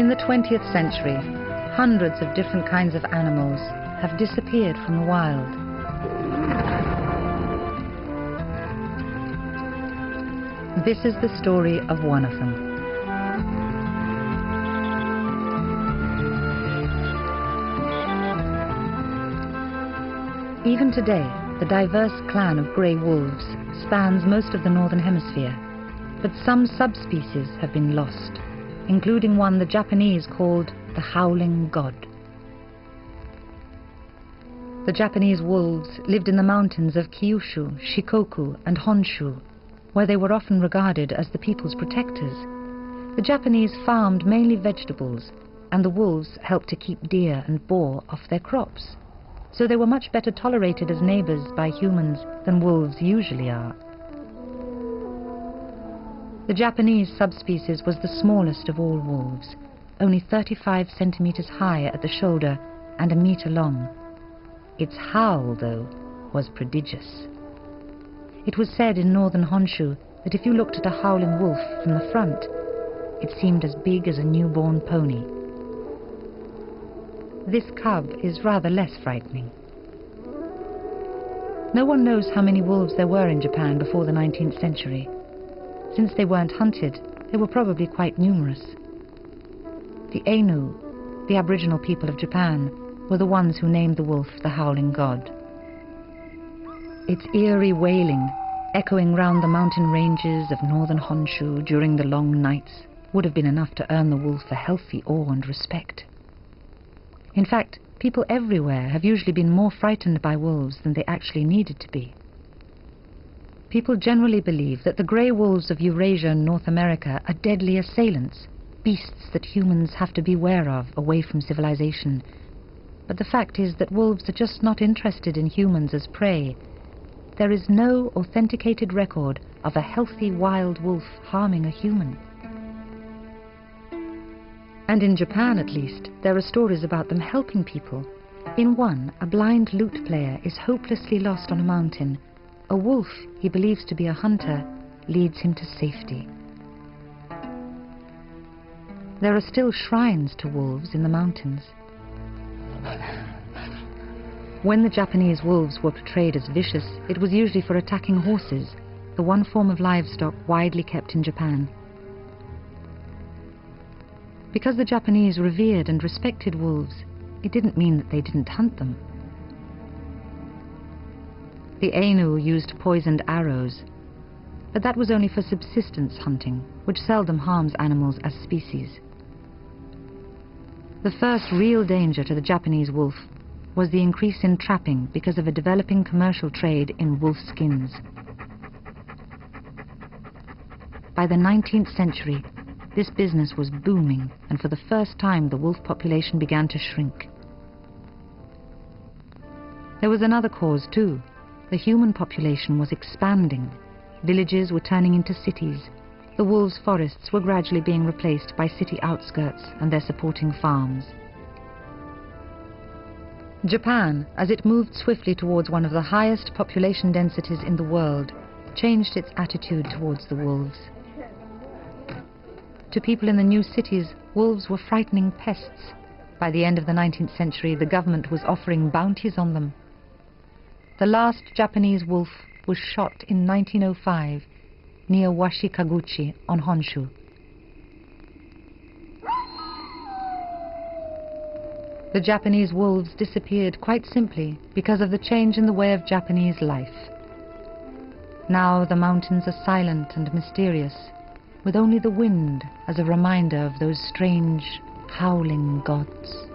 In the 20th century, hundreds of different kinds of animals have disappeared from the wild. This is the story of one of them. Even today, the diverse clan of grey wolves spans most of the northern hemisphere, but some subspecies have been lost, including one the Japanese called the howling god. The Japanese wolves lived in the mountains of Kyushu, Shikoku, and Honshu, where they were often regarded as the people's protectors. The Japanese farmed mainly vegetables, and the wolves helped to keep deer and boar off their crops. So they were much better tolerated as neighbors by humans than wolves usually are. The Japanese subspecies was the smallest of all wolves, only 35 centimeters high at the shoulder and a meter long. Its howl, though, was prodigious. It was said in northern Honshu that if you looked at a howling wolf from the front, it seemed as big as a newborn pony. This cub is rather less frightening. No one knows how many wolves there were in Japan before the 19th century. Since they weren't hunted, they were probably quite numerous. The Ainu, the Aboriginal people of Japan, were the ones who named the wolf the howling god. Its eerie wailing, echoing round the mountain ranges of northern Honshu during the long nights, would have been enough to earn the wolf a healthy awe and respect. In fact, people everywhere have usually been more frightened by wolves than they actually needed to be. People generally believe that the grey wolves of Eurasia and North America are deadly assailants, beasts that humans have to beware of away from civilization. But the fact is that wolves are just not interested in humans as prey. There is no authenticated record of a healthy wild wolf harming a human. And in Japan, at least, there are stories about them helping people. In one, a blind lute player is hopelessly lost on a mountain. A wolf he believes to be a hunter leads him to safety. There are still shrines to wolves in the mountains. When the Japanese wolves were portrayed as vicious, it was usually for attacking horses, the one form of livestock widely kept in Japan. Because the Japanese revered and respected wolves, it didn't mean that they didn't hunt them. The Ainu used poisoned arrows, but that was only for subsistence hunting, which seldom harms animals as species. The first real danger to the Japanese wolf was the increase in trapping because of a developing commercial trade in wolf skins. By the 19th century, this business was booming, and for the first time the wolf population began to shrink. There was another cause too. The human population was expanding. Villages were turning into cities. The wolves' forests were gradually being replaced by city outskirts and their supporting farms. Japan, as it moved swiftly towards one of the highest population densities in the world, changed its attitude towards the wolves. To people in the new cities, wolves were frightening pests. By the end of the 19th century, the government was offering bounties on them. The last Japanese wolf was shot in 1905 near Washikaguchi on Honshu. The Japanese wolves disappeared quite simply because of the change in the way of Japanese life. Now the mountains are silent and mysterious, with only the wind as a reminder of those strange, howling gods.